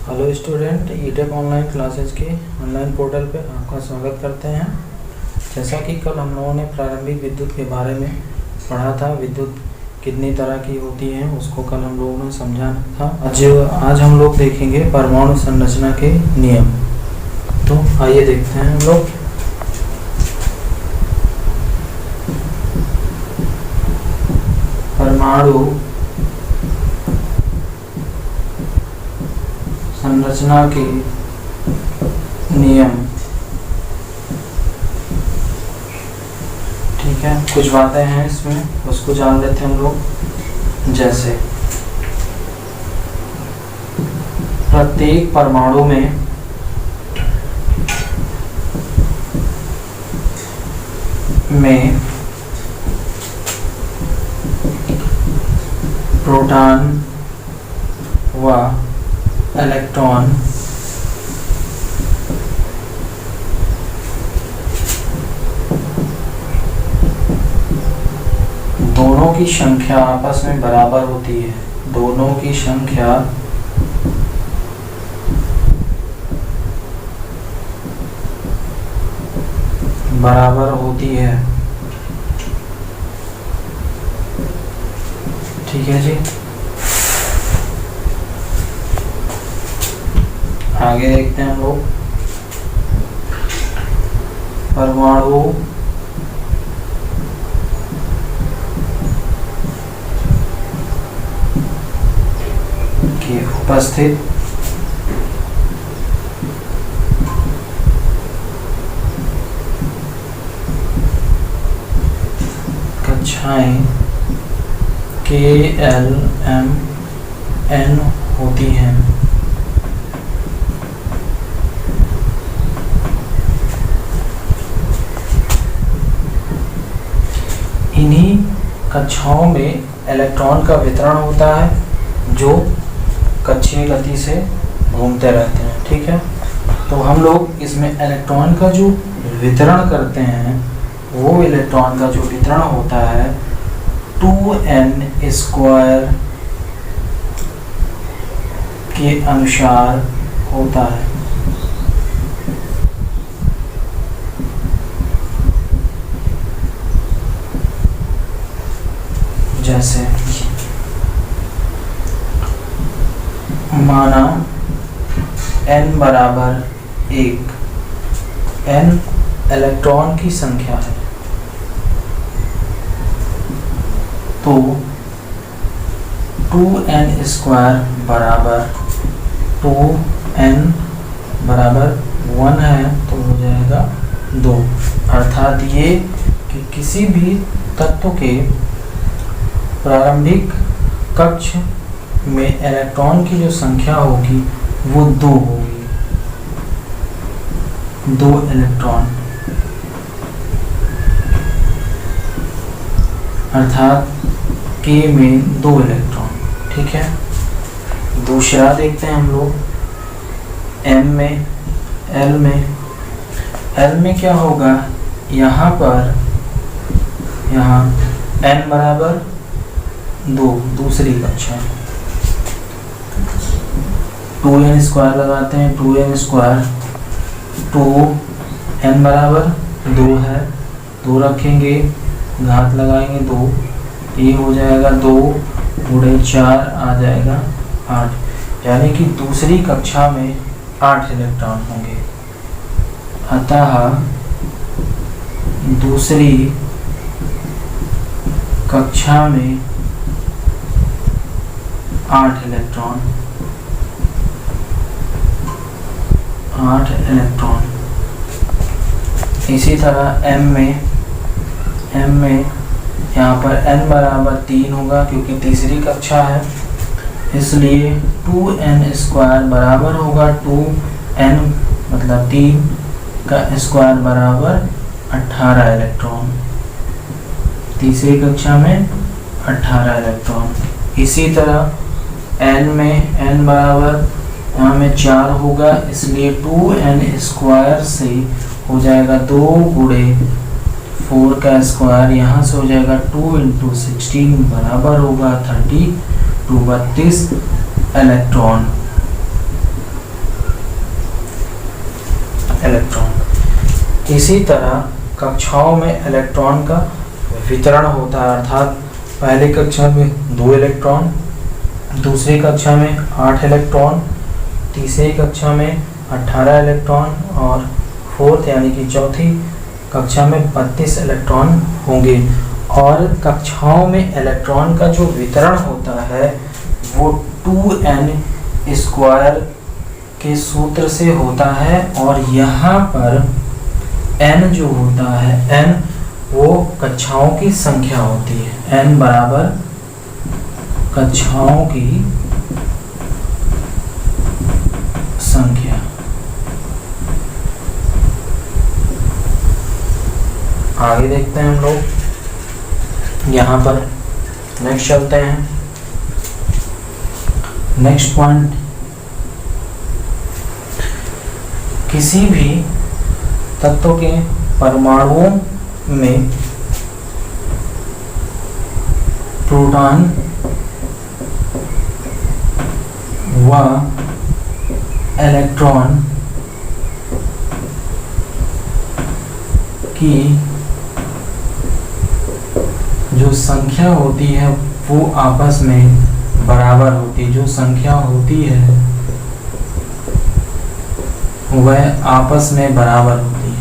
Hello student, ईटेक online classes के online portal पे आपका स्वागत करते हैं। जैसा कि कल हम लोगों ने प्रारंभिक विद्युत के बारे में पढ़ा था, विद्युत कितनी तरह की होती है उसको कल हम लोगों ने समझा था। आज हम लोग देखेंगे परमाणु संरचना के नियम। तो आइए देखते हैं हम लोग। परमाणु संरचना के नियम। ठीक है, कुछ बातें हैं इसमें, उसको जान लेते हैं हम लोग। जैसे प्रत्येक परमाणु में प्रोटॉन व इलेक्ट्रॉन दोनों की संख्या आपस में बराबर होती है। दोनों की संख्या बराबर होती है। ठीक है जी। आगे देखते हैं हम लोग। परमाणु की उपस्थित कक्षाएं K, L, M, N होती हैं। इन्हीं कक्षाओं में इलेक्ट्रॉन का वितरण होता है जो कक्षीय गति से घूमते रहते हैं। ठीक है, तो हम लोग इसमें इलेक्ट्रॉन का जो वितरण करते हैं, वो इलेक्ट्रॉन का जो वितरण होता है 2n² के अनुसार होता है। जैसे माना n बराबर 1, n इलेक्ट्रॉन की संख्या है, तो 2n² बराबर 2n बराबर 1 है, तो हो जाएगा 2। अर्थात ये कि किसी भी तत्व के प्रारंभिक कक्ष में इलेक्ट्रॉन की जो संख्या होगी वो 2 होगी। 2 इलेक्ट्रॉन, अर्थात K में 2 इलेक्ट्रॉन। ठीक है, दूसरा देखते हैं हम लोग। M में, L में क्या होगा, यहाँ पर n बराबर 2, दूसरी कक्षा 2n² लगाते हैं। 2n², 2n बराबर 2 है, 2 रखेंगे, घात लगाएंगे 2, ये हो जाएगा 2 गुणे 4 आ जाएगा 8, यानी कि दूसरी कक्षा में 8 इलेक्ट्रॉन होंगे। अतः दूसरी कक्षा में 8 इलेक्ट्रॉन। इसी तरह M में यहाँ पर n बराबर 3 होगा, क्योंकि तीसरी कक्षा है, इसलिए 2n² बराबर होगा 2n मतलब 3 का स्क्वायर बराबर 18 इलेक्ट्रॉन। तीसरी कक्षा में 18 इलेक्ट्रॉन। इसी तरह n में n बराबर यहाँ में 4 होगा, इसलिए 2n² से हो जाएगा 2 गुणे 4 का स्क्वायर, यहाँ से हो जाएगा 2 × 16 बराबर होगा 32 इलेक्ट्रॉन। इसी तरह कक्षाओं में इलेक्ट्रॉन का वितरण होता है, अर्थात पहली कक्षा में 2 इलेक्ट्रॉन, दूसरी कक्षा में 8 इलेक्ट्रॉन, तीसरी कक्षा में 18 इलेक्ट्रॉन और फोर्थ यानी कि चौथी कक्षा में 32 इलेक्ट्रॉन होंगे। और कक्षाओं में इलेक्ट्रॉन का जो वितरण होता है वो 2n² के सूत्र से होता है, और यहाँ पर n जो होता है, n वो कक्षाओं की संख्या होती है। n बराबर कक्षाओं की संख्या। आगे देखते हैं हम लोग, यहाँ पर नेक्स्ट चलते हैं। नेक्स्ट पॉइंट, किसी भी तत्व के परमाणुओं में प्रोटॉन व इलेक्ट्रॉन की जो संख्या होती है वो आपस में बराबर होती है। जो संख्या होती है वह आपस में बराबर होती है।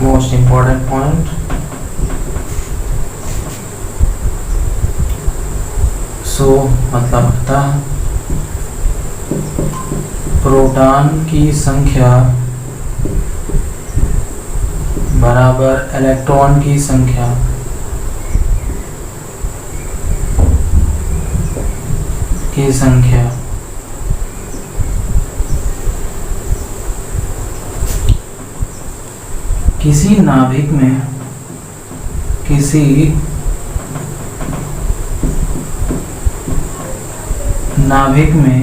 मोस्ट इंपॉर्टेंट पॉइंट, सो मतलब अतः प्रोटॉन की संख्या बराबर इलेक्ट्रॉन की संख्या किसी नाभिक में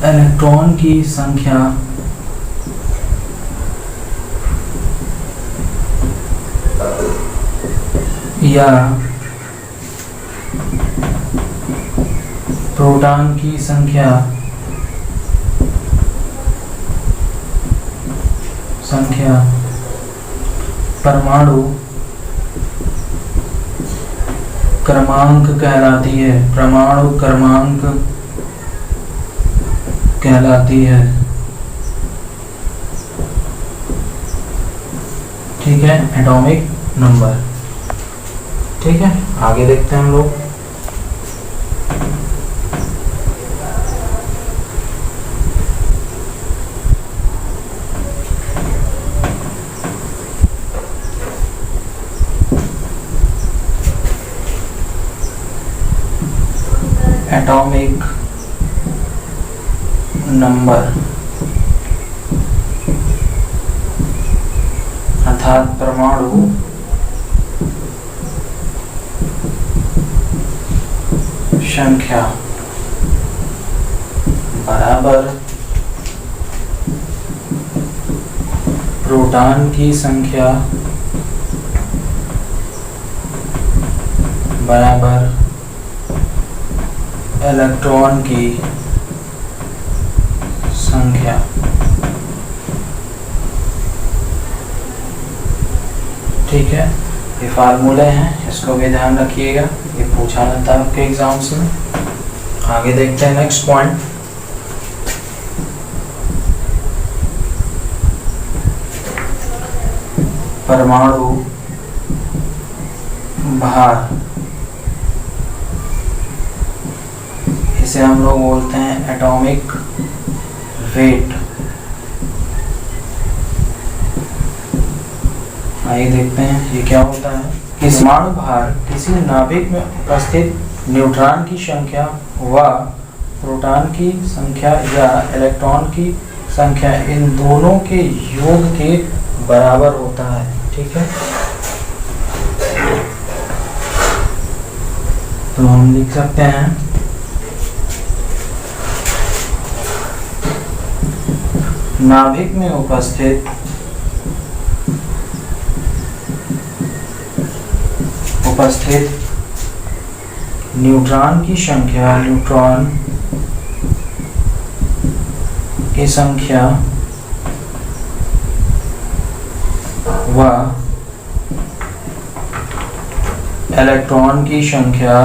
इलेक्ट्रॉन की संख्या या प्रोटॉन की संख्या परमाणु क्रमांक कहलाती है। परमाणु क्रमांक कहलाती है। ठीक है, एटॉमिक नंबर। ठीक है, आगे देखते हैं हम लोग। एटॉमिक नंबर अर्थात परमाणु संख्या बराबर प्रोटॉन की संख्या बराबर इलेक्ट्रॉन की संख्या। ठीक है, ये फार्मूले हैं, इसको भी ध्यान रखिएगा, ये पूछा जाता है आपके एग्जाम्स में। आगे देखते हैं नेक्स्ट पॉइंट। परमाणु भार, इसे हम लोग बोलते हैं एटॉमिक वेट। आइए देखते हैं ये क्या होता है। परमाणु भार किसी नाभिक में उपस्थित न्यूट्रॉन की संख्या व प्रोटॉन की संख्या या इलेक्ट्रॉन की संख्या, इन दोनों के योग के बराबर होता है। ठीक है, तो हम लिख सकते हैं नाभिक में उपस्थित उपस्थित न्यूट्रॉन की संख्या व इलेक्ट्रॉन की संख्या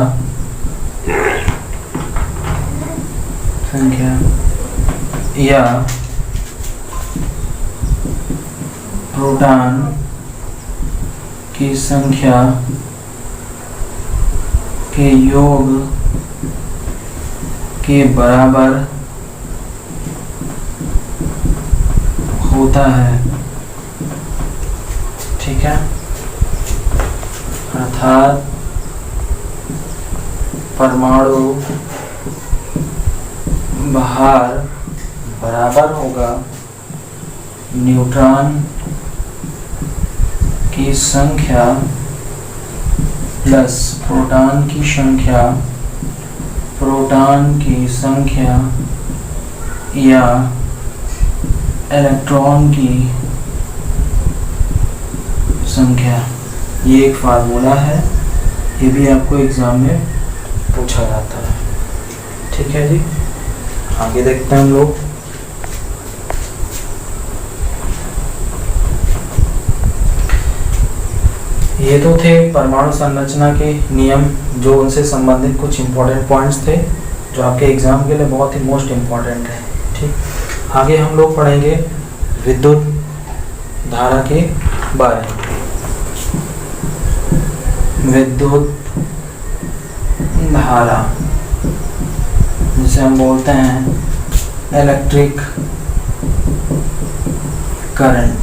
या प्रोटॉन की संख्या के योग के बराबर होता है। ठीक है, अर्थात परमाणु भार बराबर होगा न्यूट्रॉन की संख्या प्लस प्रोटॉन की संख्या या इलेक्ट्रॉन की संख्या। ये एक फार्मूला है, ये भी आपको एग्जाम में पूछा जाता है। ठीक है जी, आगे देखते हैं हम लोग। ये तो थे परमाणु संरचना के नियम, जो उनसे संबंधित कुछ इंपॉर्टेंट पॉइंट्स थे जो आपके एग्जाम के लिए बहुत ही मोस्ट इम्पोर्टेंट है। ठीक, आगे हम लोग पढ़ेंगे विद्युत धारा के बारे में। विद्युत धारा जिसे हम बोलते हैं इलेक्ट्रिक करंट।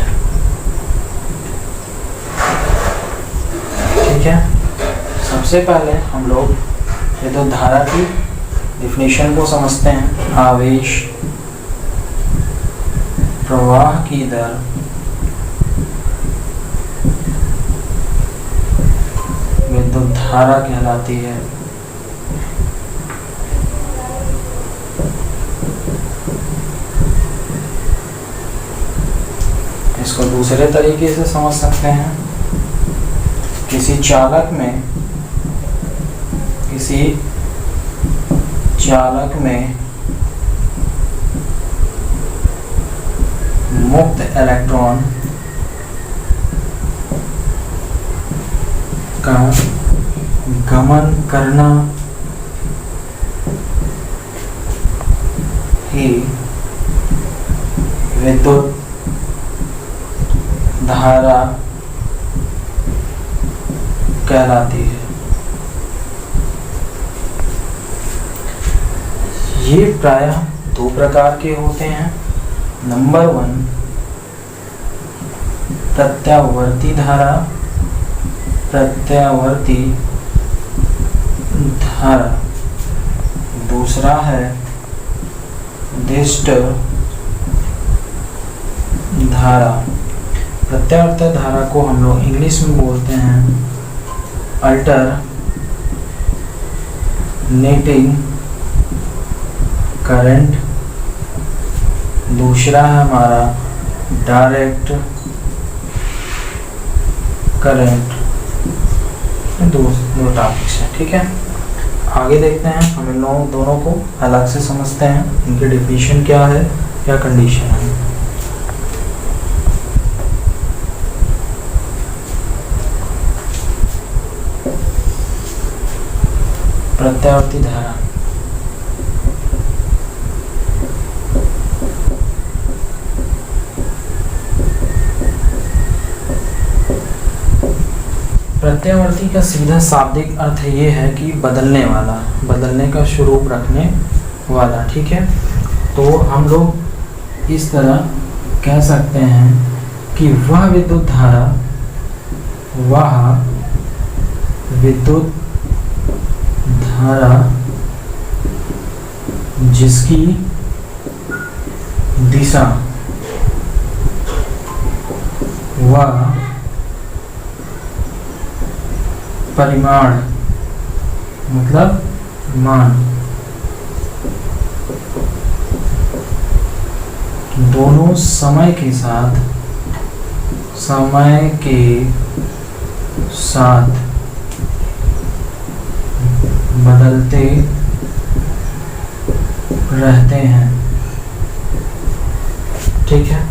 ठीक है, सबसे पहले हम लोग विद्युत धारा की डिफिनेशन को समझते हैं। आवेश प्रवाह की दर विद्युत धारा कहलाती है। इसको दूसरे तरीके से समझ सकते हैं, किसी चालक में मुक्त इलेक्ट्रॉन का गमन करना ही विद्युत धारा कहलाती है। ये प्रायः दो प्रकार के होते हैं। नंबर 1 प्रत्यावर्ती धारा, दूसरा है दिष्ट धारा। प्रत्यावर्ती धारा को हम लोग इंग्लिश में बोलते हैं अल्टरनेटिंग करंट। दूसरा है हमारा डायरेक्ट करंट। दो टॉपिक्स हैं। ठीक है, आगे देखते हैं। हम इन दोनों को अलग से समझते हैं, इनकी डिफिनीशन क्या है, क्या कंडीशन है। प्रत्यावर्ती धारा प्रत्यावर्ती का सीधा शाब्दिक अर्थ ये है कि बदलने वाला, बदलने का स्वरूप रखने वाला। ठीक है, तो हम लोग इस तरह कह सकते हैं कि वह विद्युत धारा जिसकी दिशा व परिमाण मतलब मान दोनों समय के साथ बदलते रहते हैं। ठीक है,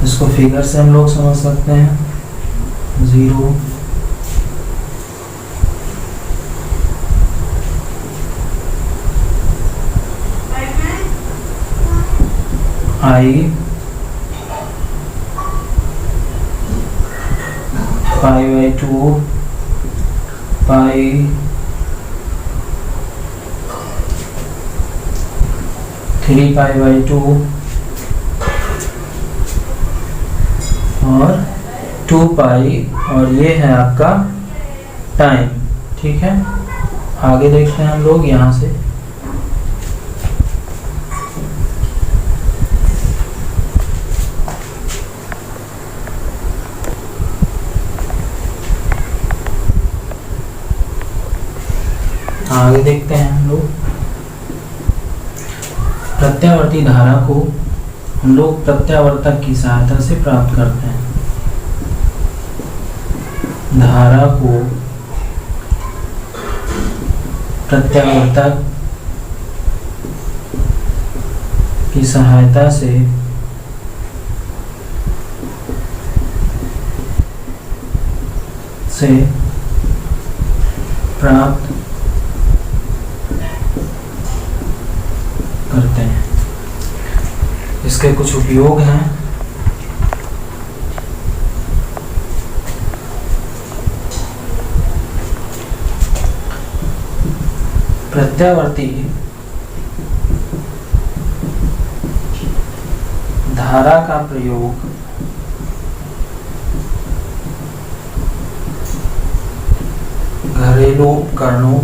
इसको फिगर से हम लोग समझ सकते हैं। 0 I π/2 पाई 3π/2 और 2π, और ये है आपका टाइम। ठीक है, आगे देखते हैं हम लोग यहाँ से। आगे देखते हैं हम लोग प्रत्यावर्ती धारा को हम लोग प्रत्यावर्तक की सहायता से प्राप्त करते हैं। धारा को प्रत्यावर्तक की सहायता से प्राप्त करते हैं। इसके कुछ उपयोग हैं। प्रत्यावर्ती धारा का प्रयोग घरेलू उपकरणों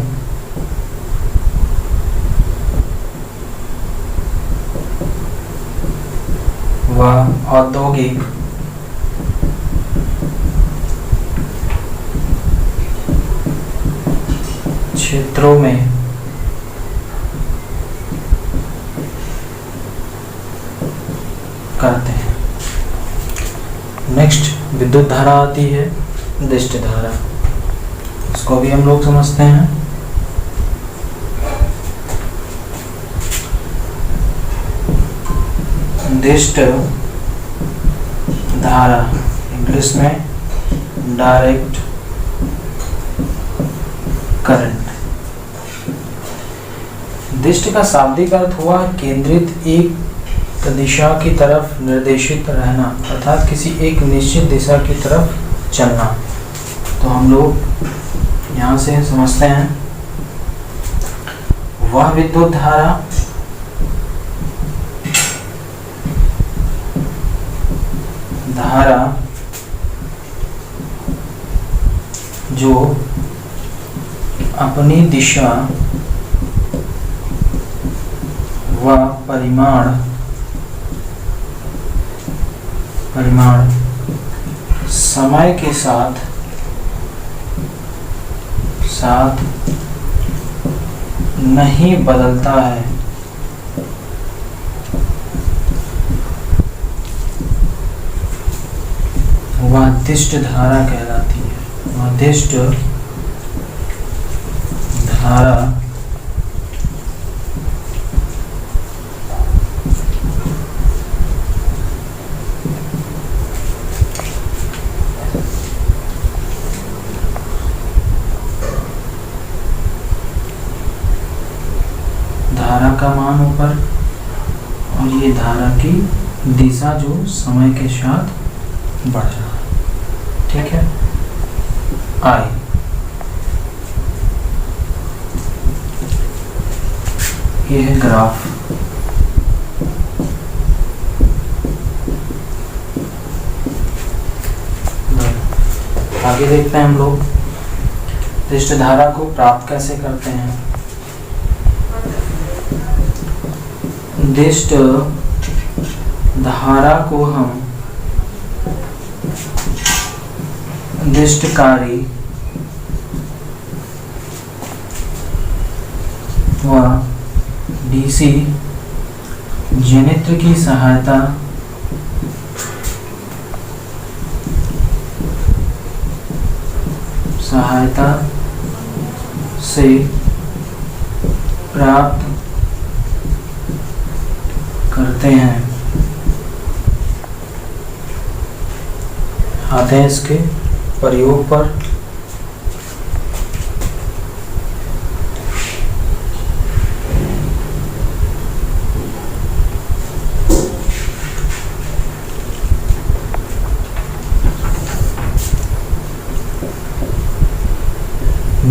व औद्योगिक क्षेत्रों में करते हैं। नेक्स्ट विद्युत धारा आती है, दिष्ट धारा। इसको भी हम लोग समझते हैं। दिष्ट धारा इंग्लिश में डायरेक्ट करंट। दिष्ट का शाब्दिक अर्थ हुआ केंद्रित एक दिशा की तरफ निर्देशित रहना, अर्थात किसी एक निश्चित दिशा की तरफ चलना। तो हम लोग यहाँ से समझते हैं, वह विद्युत धारा जो अपनी दिशा व परिमाण समय के साथ नहीं बदलता है, वह दिष्ट धारा कहलाती है। वह दिष्ट धारा धारा का मान ऊपर और ये धारा की दिशा जो समय के साथ बढ़ रहा है। ठीक है, आई ये है ग्राफ। आगे देखते हैं हम लोग दिष्ट धारा को प्राप्त कैसे करते हैं। दिष्ट धारा को हम दिष्टकारी व डीसी जनित्र की सहायता से प्राप्त करते हैं। आते हैं इसके प्रयोग पर।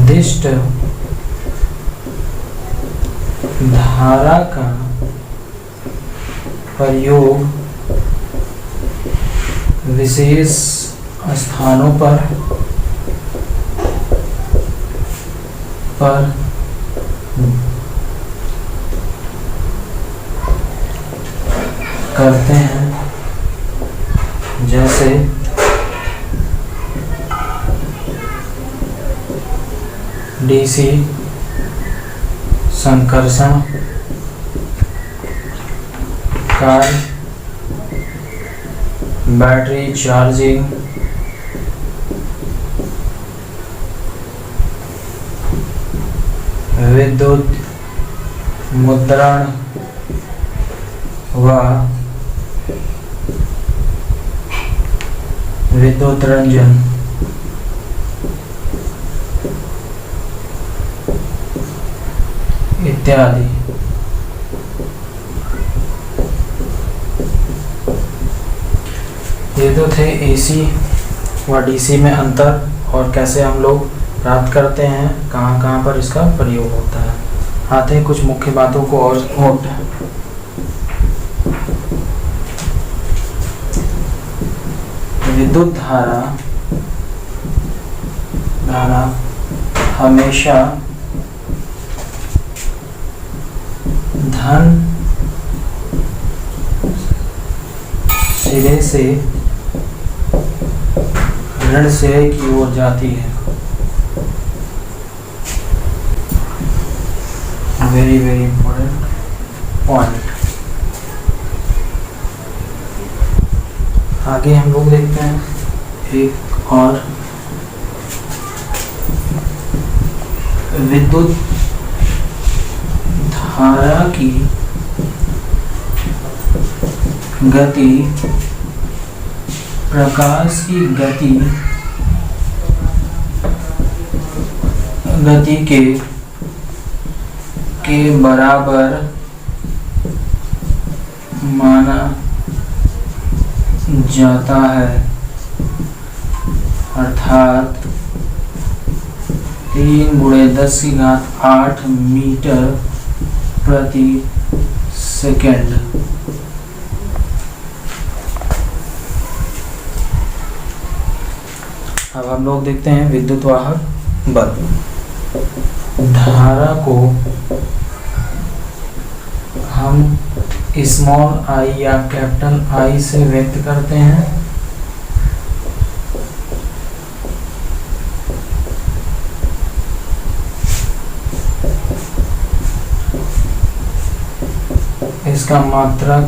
दिष्ट धारा का प्रयोग विशेष स्थानों पर करते हैं, जैसे DC Sankarshan car, battery charging, विद्युत मुद्रण व विद्युत रंजन इत्यादि। ये तो थे एसी व डीसी में अंतर और कैसे हम लोग प्राप्त करते हैं, कहाँ कहाँ पर इसका प्रयोग होता है। आते हैं कुछ मुख्य बातों को और नोट। विद्युत धारा हमेशा धन सिरे से ऋण सिरे की ओर जाती है। Very very important point. आगे हम लोग देखते हैं एक और विद्युत धारा की गति प्रकाश की गति के बराबर माना जाता है, अर्थात 3×10⁸ मीटर प्रति सेकंड। अब हम लोग देखते हैं विद्युत वाहक बल्ब। धारा को हम स्मॉल आई या कैपिटल आई से व्यक्त करते हैं। इसका मात्रक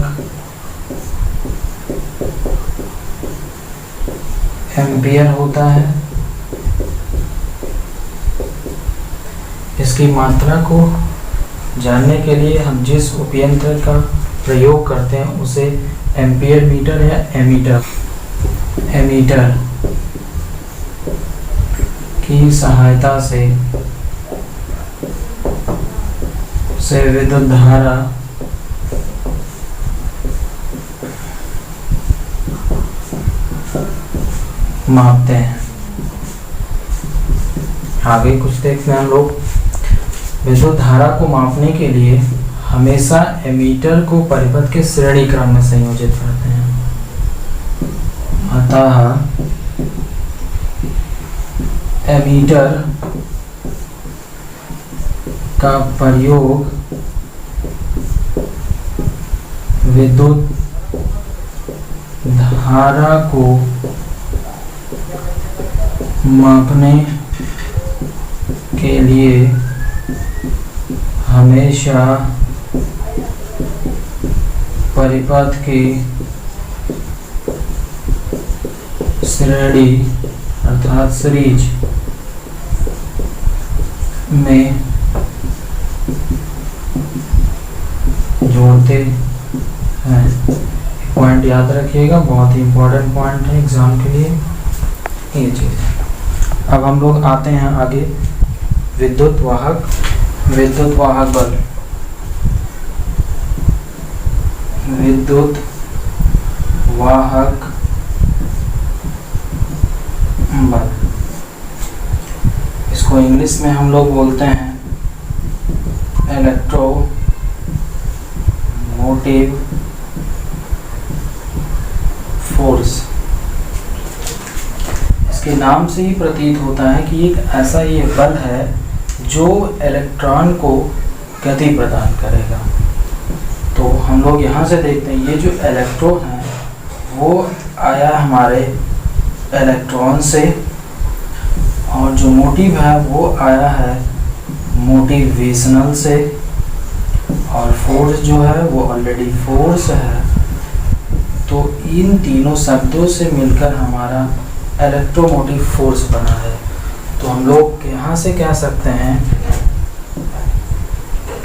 एम्पियर होता है। इसकी मात्रा को जानने के लिए हम जिस उपयंत्र का प्रयोग करते हैं उसे एम्पियर मीटर या एमीटर की सहायता से विद्युत धारा मापते हैं। आगे कुछ देखते हैं हम लोग। विद्युत धारा को मापने के लिए हमेशा एमीटर को परिपथ के श्रेणी क्रम में संयोजित करते हैं। अतः एमीटर का प्रयोग विद्युत धारा को मापने के लिए हमेशा परिपथ की श्रेणी अर्थात सीरीज में जोड़ते हैं। पॉइंट याद रखिएगा, बहुत ही इम्पोर्टेंट पॉइंट है एग्जाम के लिए ये चीज़। अब हम लोग आते हैं आगे, विद्युत वाहक बल। विद्युत वाहक बल, इसको इंग्लिश में हम लोग बोलते हैं इलेक्ट्रोमोटिव फोर्स। इसके नाम से ही प्रतीत होता है कि एक ऐसा ये बल है जो इलेक्ट्रॉन को गति प्रदान करेगा। तो हम लोग यहाँ से देखते हैं, ये जो इलेक्ट्रॉन है वो आया हमारे इलेक्ट्रॉन से, और जो मोटिव है वो आया है मोटिवेशनल से, और फोर्स जो है वो ऑलरेडी फोर्स है। तो इन तीनों शब्दों से मिलकर हमारा इलेक्ट्रोमोटिव फोर्स बना है। तो हम लोग यहाँ से कह सकते हैं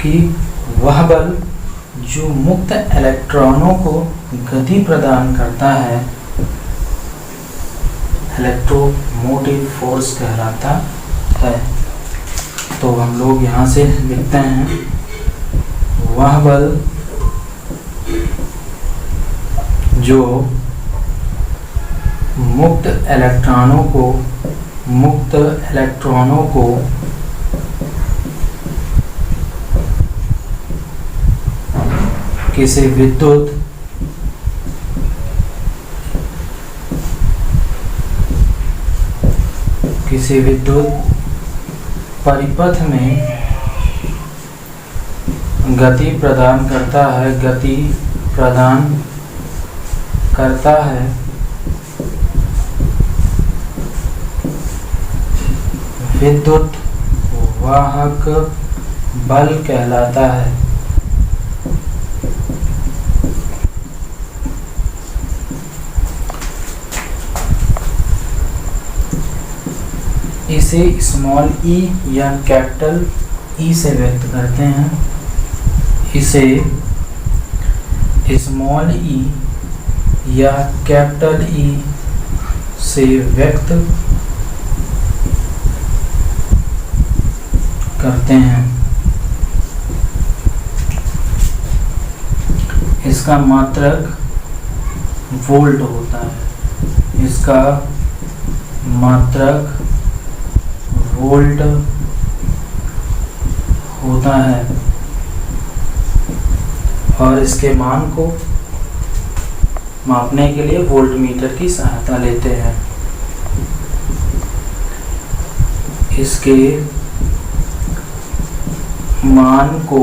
कि वह बल जो मुक्त इलेक्ट्रॉनों को गति प्रदान करता है इलेक्ट्रोमोटिव फोर्स कहलाता है। तो हम लोग यहाँ से लिखते हैं, वह बल जो मुक्त इलेक्ट्रॉनों को किसी विद्युत परिपथ में गति प्रदान करता है विद्युत वाहक बल कहलाता है। इसे स्मॉल ई या कैपिटल ई से व्यक्त करते हैं। इसे स्मॉल ई या कैपिटल ई से व्यक्त करते हैं। इसका मात्रक वोल्ट होता है। इसका मात्रक वोल्ट होता है और इसके मान को मापने के लिए वोल्टमीटर की सहायता लेते हैं। इसके मान को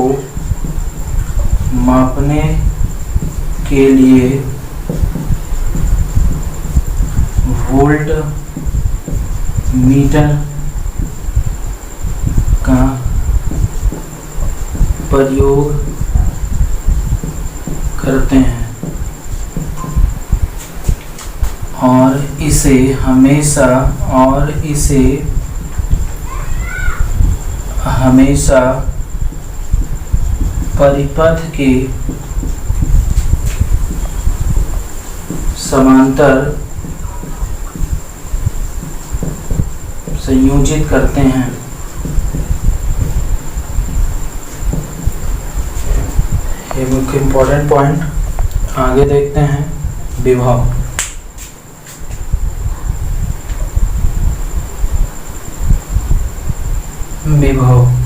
मापने के लिए वोल्ट मीटर का प्रयोग करते हैं और इसे हमेशा परिपथ के समांतर संयोजित करते हैं। ये मुख्य इम्पोर्टेंट पॉइंट। आगे देखते हैं विभव।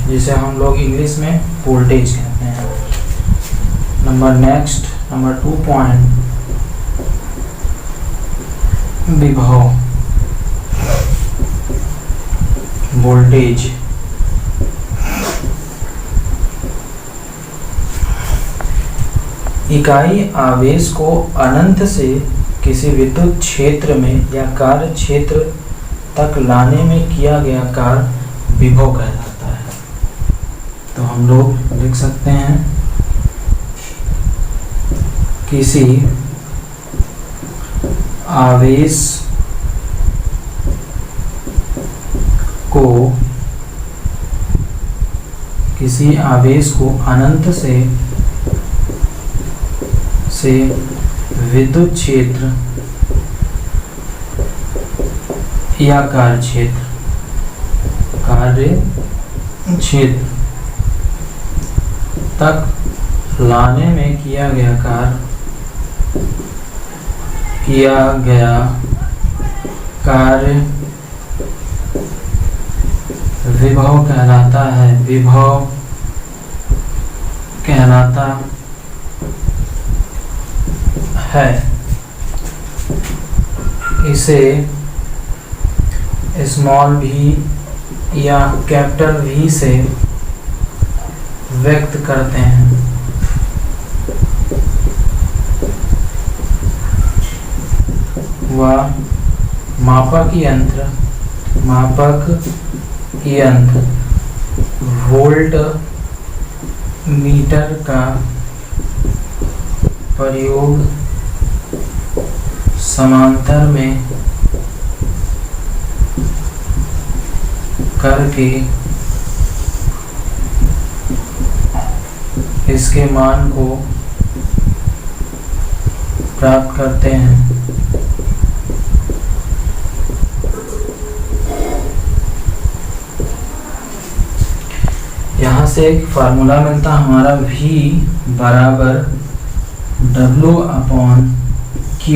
जिसे हम लोग इंग्लिश में वोल्टेज कहते हैं। नंबर 2 पॉइंट, विभव वोल्टेज। इकाई आवेश को अनंत से किसी विद्युत क्षेत्र में या कार्य क्षेत्र तक लाने में किया गया कार्य विभव कहलाता है। तो हम लोग लिख सकते हैं, किसी आवेश को किसी आवेश को अनंत से विद्युत क्षेत्र या कार्य क्षेत्र तक लाने में किया गया कार्य विभव कहलाता है। विभव कहलाता है। इसे स्मॉल v या कैपिटल V से व्यक्त करते हैं। वह मापक यंत्र वोल्ट मीटर का प्रयोग समांतर में करके इसके मान को प्राप्त करते हैं। यहाँ से एक फार्मूला मिलता है हमारा V बराबर W/Q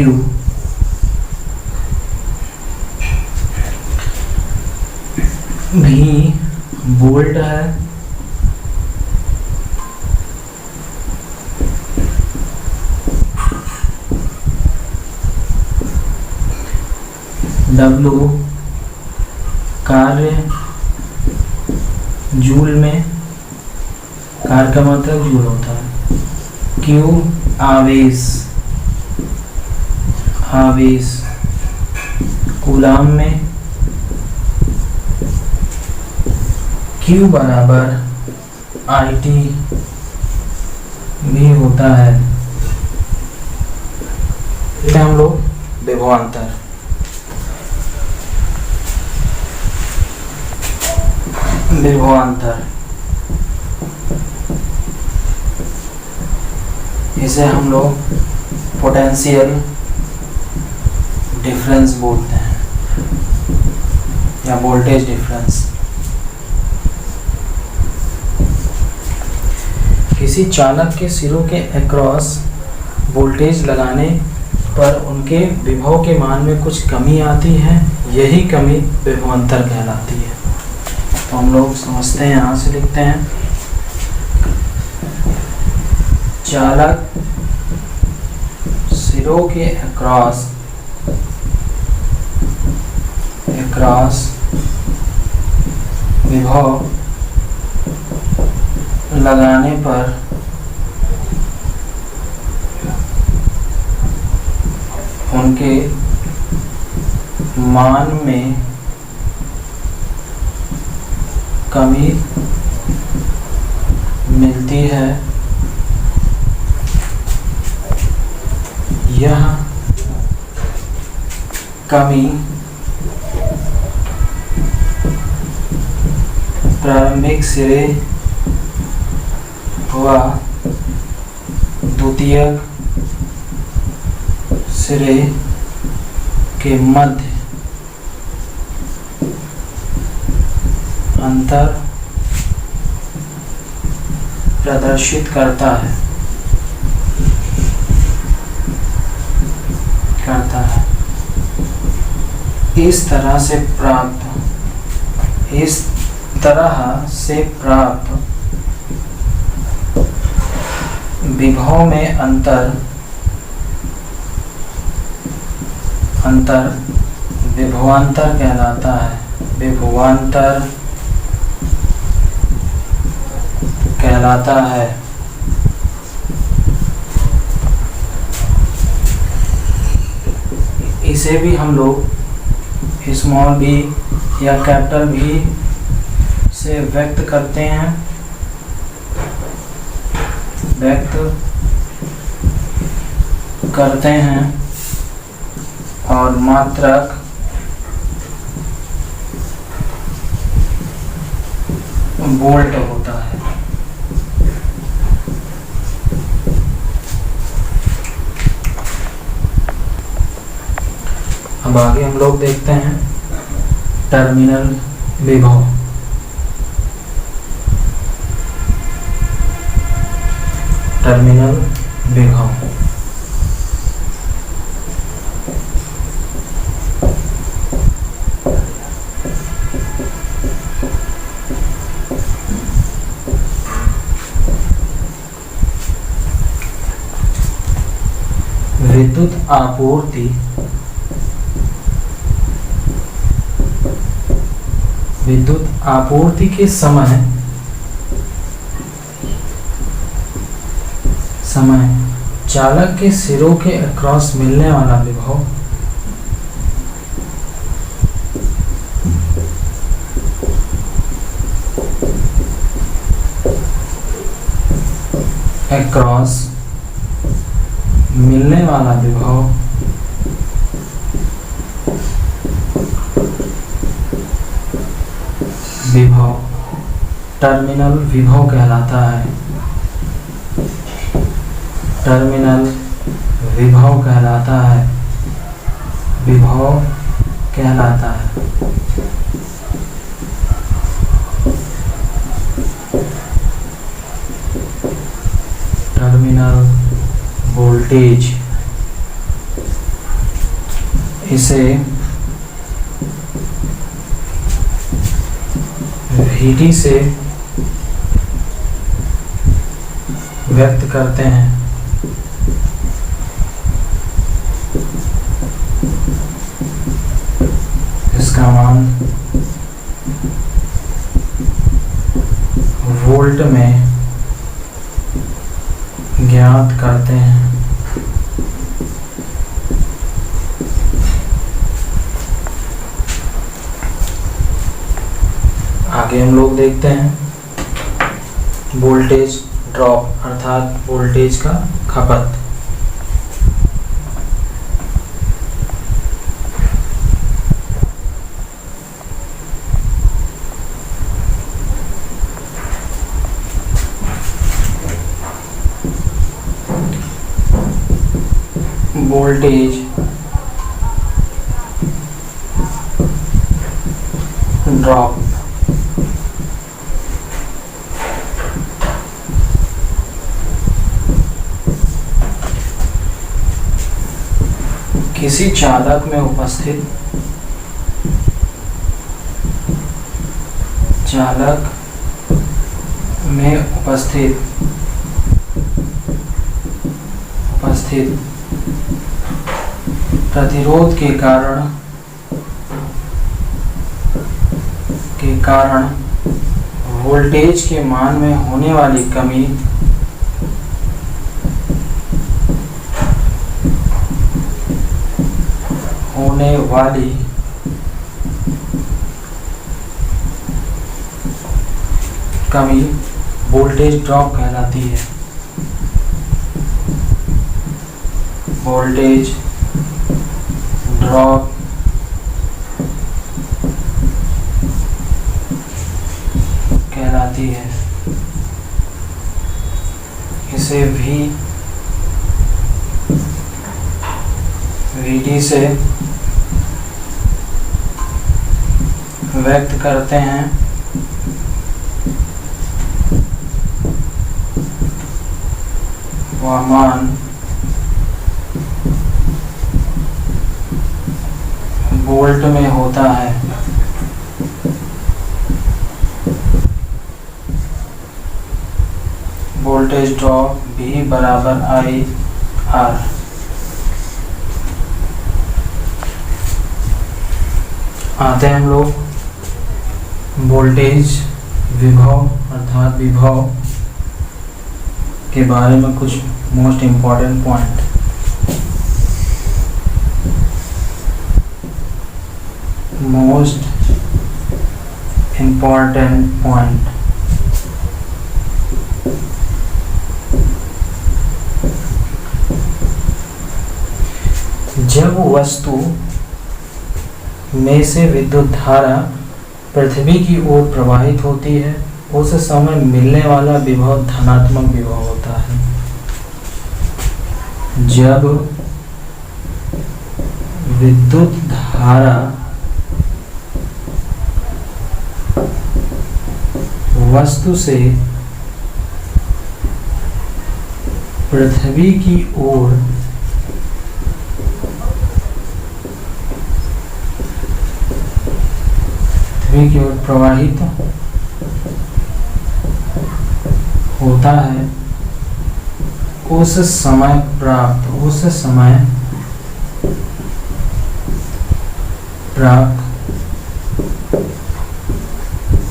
V वोल्ट है, W कार्य जूल में, कार्य का मतलब जूल होता है। Q आवेश कूलाम में। Q बराबर IT भी होता है। हम लोग विभवांतर इसे हम लोग पोटेंशियल डिफरेंस बोलते हैं या वोल्टेज डिफरेंस। किसी चालक के सिरों के अक्रॉस वोल्टेज लगाने पर उनके विभव के मान में कुछ कमी आती है, यही कमी विभवांतर कहलाती है। तो हम लोग समझते हैं, यहाँ से लिखते हैं चालक सिरों के अक्रॉस विभव लगाने पर उनके मान में कमी मिलती है। यह कमी प्रारंभिक सिरे व द्वितीयक सिरे के मध्य अंतर प्रदर्शित करता है। इस तरह से प्राप्त विभव में अंतर विभवांतर कहलाता है। विभवांतर कहलाता है। इसे भी हम लोग स्मॉल b या कैपिटल V से व्यक्त करते हैं और मात्रक वोल्ट होता है। अब आगे हम लोग देखते हैं टर्मिनल विभव। टर्मिनल विभव विद्युत आपूर्ति के समय चालक के सिरों के अक्रॉस मिलने वाला विभव अक्रॉस मिलने वाला विभव टर्मिनल विभव कहलाता है। टर्मिनल विभव कहलाता है। टर्मिनल वोल्टेज, इसे VT से व्यक्त करते हैं। इसका मान वोल्ट में ज्ञात करते हैं। आगे हम लोग देखते हैं वोल्टेज ड्रॉप अर्थात वोल्टेज का खपत। वोल्टेज ड्रॉप किसी चालक में उपस्थित प्रतिरोध के कारण वोल्टेज के मान में होने वाली कमी वोल्टेज ड्रॉप कहलाती है। वोल्टेज ड्रॉप कहलाती है। इसे भी VT से व्यक्त करते हैं। वह मान वोल्ट में होता है। वोल्टेज ड्रॉप V बराबर IR। आते हैं हम लोग वोल्टेज विभव अर्थात विभव के बारे में कुछ मोस्ट इम्पॉर्टेंट पॉइंट। जब वस्तु में से विद्युत धारा पृथ्वी की ओर प्रवाहित होती है उस समय मिलने वाला विभव धनात्मक विभव होता है। जब विद्युत धारा वस्तु से पृथ्वी की ओर प्रवाहित होता है, उस समय प्राप्त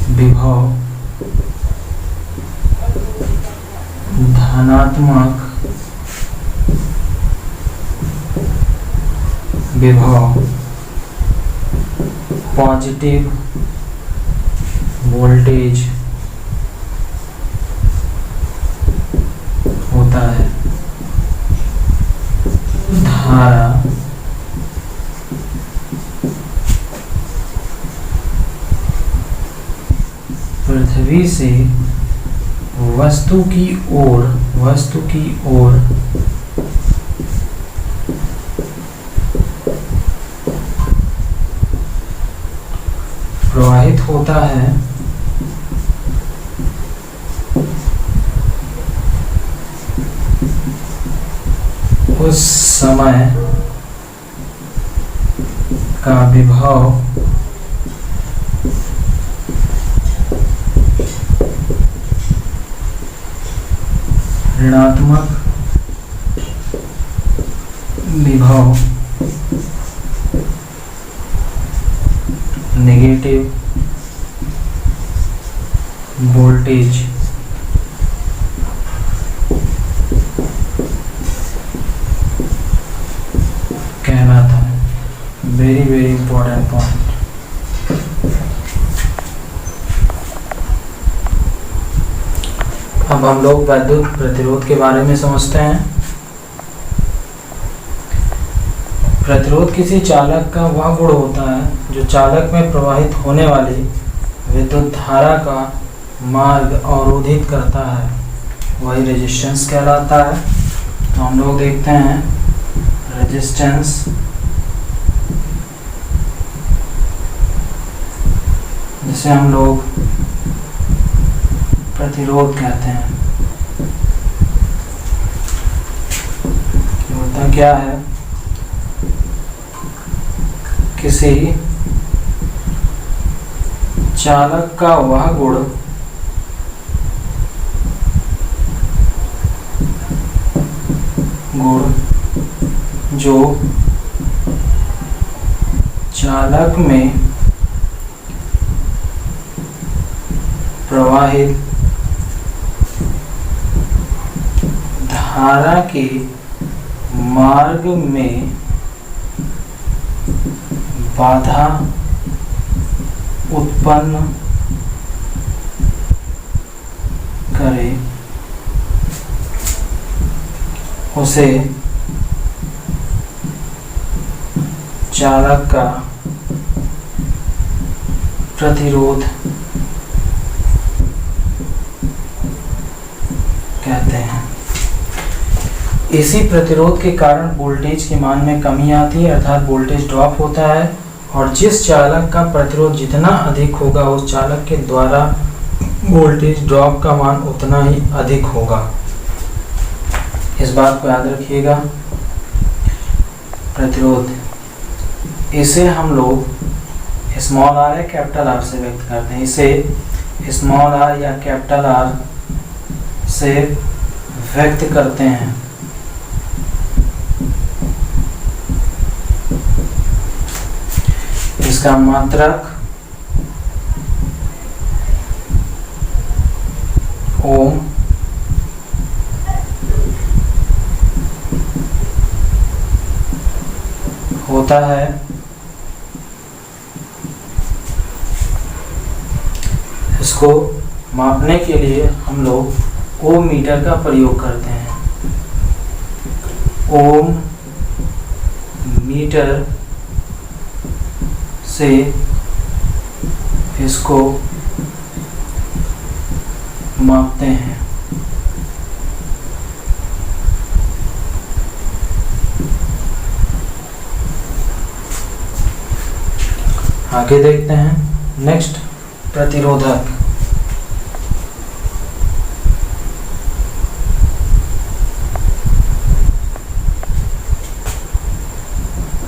विभव धनात्मक विभव पॉजिटिव वोल्टेज होता है। धारा पृथ्वी से वस्तु की ओर प्रवाहित होता है, उस समय का विभव ऋणात्मक विभव नेगेटिव वोल्टेज कहलाता है। Very very important point. अब हम लोग विद्युत प्रतिरोध के बारे में समझते हैं। प्रतिरोध किसी चालक का वह गुण होता है जो चालक में प्रवाहित होने वाली विद्युत धारा का मार्ग अवरोधित करता है, वही रेजिस्टेंस कहलाता है। तो हम लोग देखते हैं रेजिस्टेंस जिसे हम लोग प्रतिरोध कहते हैं। होता क्या है, किसी चालक का वह गुण जो चालक में प्रवाहित धारा के मार्ग में बाधा उत्पन्न करे, उसे चालक का प्रतिरोध कहते हैं। इसी प्रतिरोध के कारण वोल्टेज के मान में कमी आती है, अर्थात वोल्टेज ड्रॉप होता है, और जिस चालक का प्रतिरोध जितना अधिक होगा उस चालक के द्वारा वोल्टेज ड्रॉप का मान उतना ही अधिक होगा। इस बात को याद रखिएगा। प्रतिरोध इसे हम लोग स्मॉल आर या कैपिटल आर से व्यक्त करते हैं। इसे स्मॉल आर या कैपिटल आर से व्यक्त करते हैं। इसका मात्रक ओम होता है। इसको मापने के लिए हम लोग ओम मीटर का प्रयोग करते हैं। ओम मीटर से इसको मापते हैं। आगे देखते हैं। नेक्स्ट, प्रतिरोधक।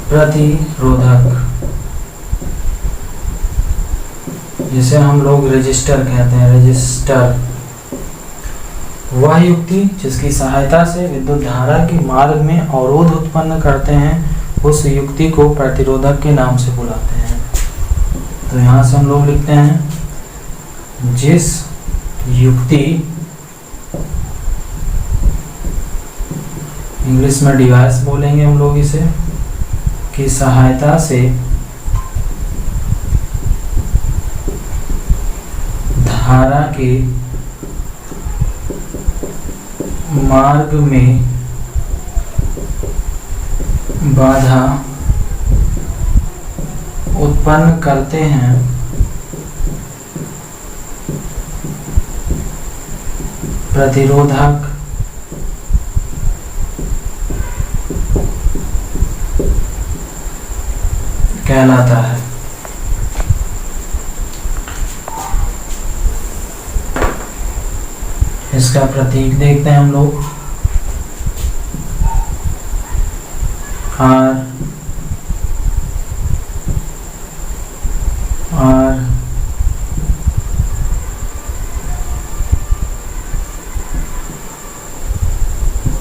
प्रतिरोधक जिसे हम लोग रेजिस्टर कहते हैं, रेजिस्टर, वह युक्ति जिसकी सहायता से विद्युत धारा के मार्ग में अवरोध उत्पन्न करते हैं, उस युक्ति को प्रतिरोधक के नाम से बुलाते हैं। तो यहाँ से हम लोग लिखते हैं, जिस युक्ति, इंग्लिश में डिवाइस बोलेंगे हम लोग इसे, की सहायता से धारा के मार्ग में बाधा उत्पन्न करते हैं, प्रतिरोधक कहलाता है। इसका प्रतीक देखते हैं हम लोग, आर, आर,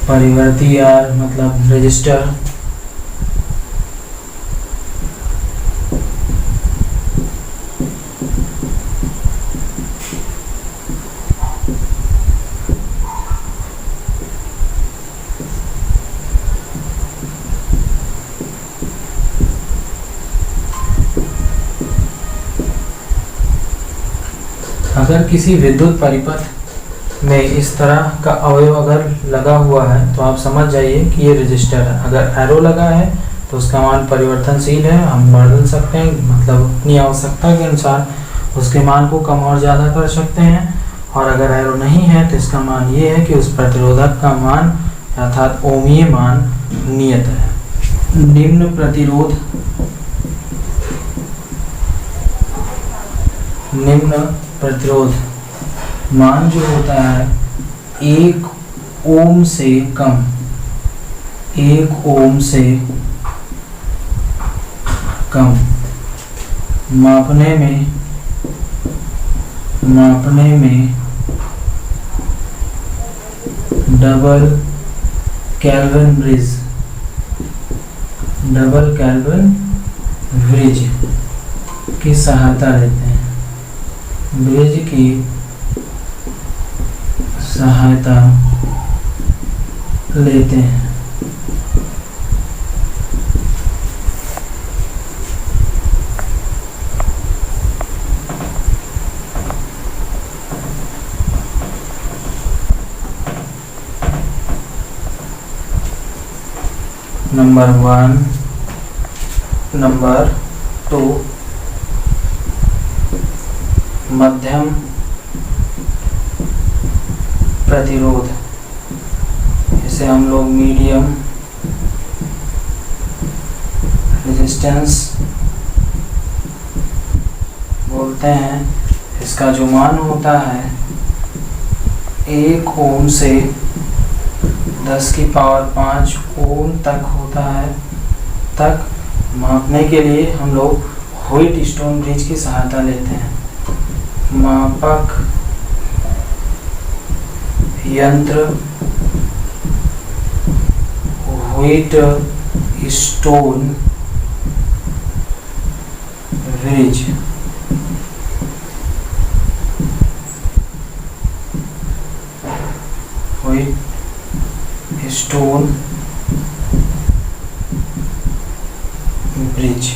परिवर्ती आर मतलब रजिस्टर, अगर किसी विद्युत परिपथ में इस तरह का अवयव अगर लगा हुआ है तो आप समझ जाइए कि ये रजिस्टर है। अगर एरो लगा है तो उसका मान परिवर्तनशील है, हम बदल सकते हैं, मतलब अपनी आवश्यकता के अनुसार उसके मान को कम और ज़्यादा कर सकते हैं। और अगर एरो नहीं है तो इसका मान ये है कि उस प्रतिरोधक का मान अर्थात ओमीय मान नियत है। निम्न प्रतिरोध, निम्न प्रतिरोध मान जो होता है 1 ओम से कम, 1 ओम से कम मापने में डबल केल्विन ब्रिज की सहायता लेते हैं, ब्रिज की सहायता लेते हैं। नंबर 1, नंबर 2 मध्यम प्रतिरोध, इसे हम लोग मीडियम रेजिस्टेंस बोलते हैं। इसका जो मान होता है 1 ओम से 10 की पावर 5 ओम तक होता है। तक मापने के लिए हम लोग व्हाइट स्टोन ब्रिज की सहायता लेते हैं। मापक यंत्र white stone bridge, white stone bridge.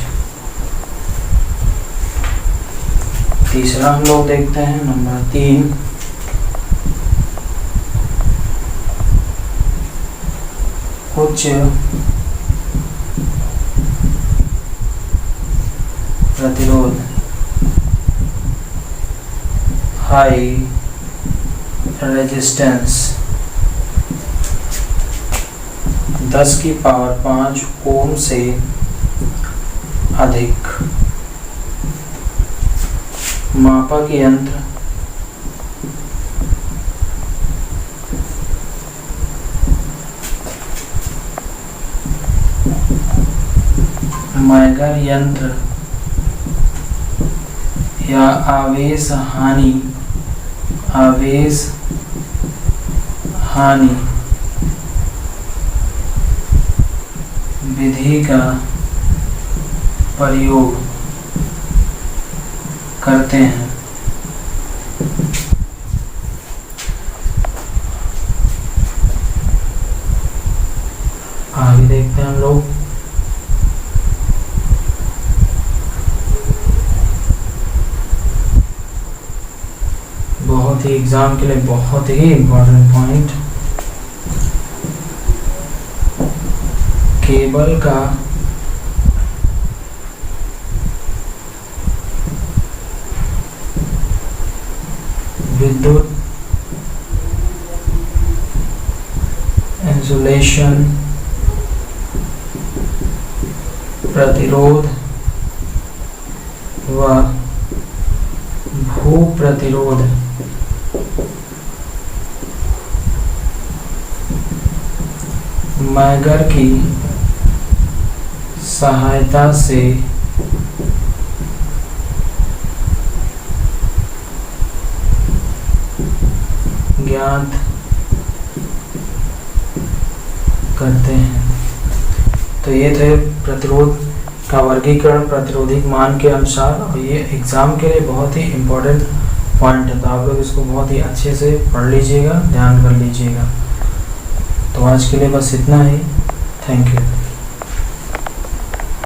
तीसरा हम लोग देखते हैं, नंबर 3 उच्च प्रतिरोध, हाई रेजिस्टेंस, 10 की पावर 5 ओम से अधिक मापक यंत्र मैगर यंत्र या आवेश हानि विधि का प्रयोग करते हैं। आगे देखते हैं हम लोग। बहुत ही एग्जाम के लिए बहुत ही इम्पोर्टेंट पॉइंट, केबल का विद्युत इंसुलेशन प्रतिरोध व भू प्रतिरोध मैगर की सहायता से ज्ञात करते हैं। तो ये थे प्रतिरोध का वर्गीकरण प्रतिरोधिक मान के अनुसार, और ये एग्जाम के लिए बहुत ही इम्पोर्टेंट पॉइंट है। तो आप लोग इसको बहुत ही अच्छे से पढ़ लीजिएगा, ध्यान कर लीजिएगा। तो आज के लिए बस इतना ही। Thank you.